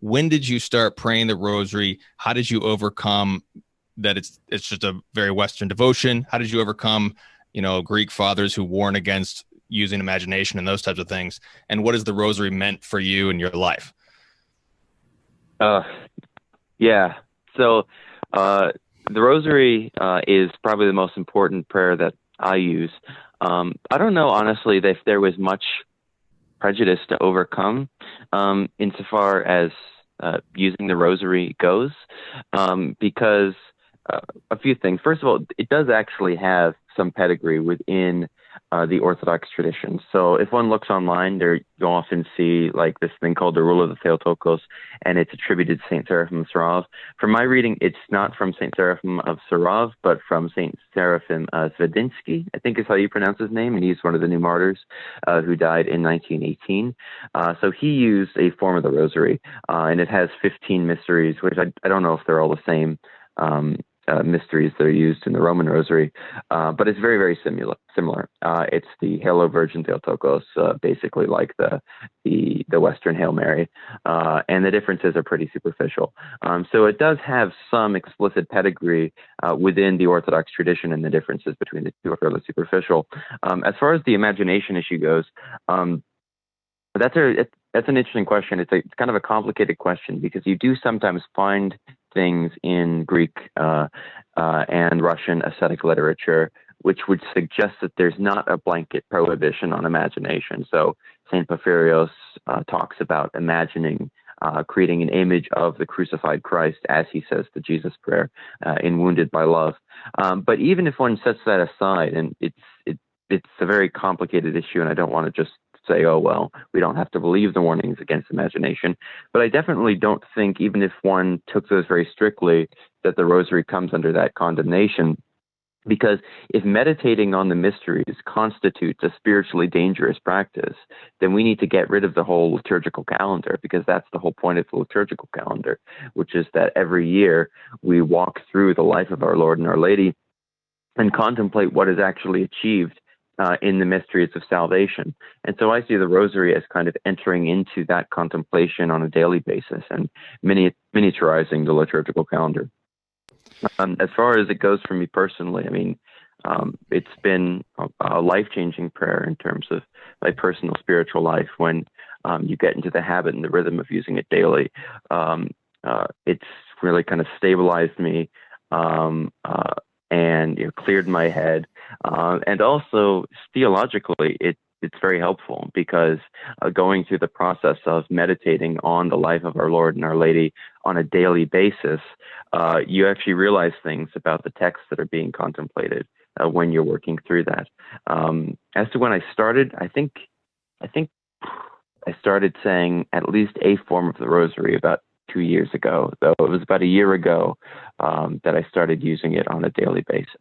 when did you start praying the rosary? How did you overcome that it's just a very Western devotion? How did you overcome, Greek fathers who warn against using imagination and those types of things? And what has the rosary meant for you in your life? Uh, yeah. So, the Rosary is probably the most important prayer that I use. I don't know, honestly, if there was much prejudice to overcome insofar as using the Rosary goes, because a few things. First of all, it does actually have some pedigree within the Orthodox tradition. So if one looks online, there you'll often see like this thing called the Rule of the Theotokos, and it's attributed to Saint Seraphim of Sarov. From my reading, it's not from Saint Seraphim of Sarov, but from Saint Seraphim Zvedinsky, I think is how you pronounce his name, and he's one of the new martyrs who died in 1918. So he used a form of the Rosary, and it has 15 mysteries, which I don't know if they're all the same. Mysteries that are used in the Roman Rosary, but it's very, very similar. It's the Hail, O Virgin Theotokos, basically like the Western Hail Mary, and the differences are pretty superficial. So it does have some explicit pedigree within the Orthodox tradition, and the differences between the two are fairly superficial. As far as the imagination issue goes, that's an interesting question. It's kind of a complicated question because you do sometimes find things in Greek and Russian ascetic literature which would suggest that there's not a blanket prohibition on imagination. So Saint Porphyrios talks about imagining, creating an image of the crucified Christ, as he says the Jesus prayer in Wounded by Love. But even if one sets that aside, and it's a very complicated issue, and I don't want to just say, oh, well, we don't have to believe the warnings against imagination. But I definitely don't think, even if one took those very strictly, that the rosary comes under that condemnation. Because if meditating on the mysteries constitutes a spiritually dangerous practice, then we need to get rid of the whole liturgical calendar, because that's the whole point of the liturgical calendar, which is that every year we walk through the life of our Lord and Our Lady and contemplate what is actually achieved in the mysteries of salvation. And so I see the rosary as kind of entering into that contemplation on a daily basis and miniaturizing the liturgical calendar. As far as it goes for me personally, I mean, it's been a life-changing prayer in terms of my personal spiritual life. When you get into the habit and the rhythm of using it daily, it's really kind of stabilized me, and cleared my head, and also theologically it's very helpful, because going through the process of meditating on the life of our Lord and Our Lady on a daily basis, you actually realize things about the texts that are being contemplated when you're working through that. As to when I started, I think I started saying at least a form of the rosary about 2 years ago, though it was about a year ago that I started using it on a daily basis.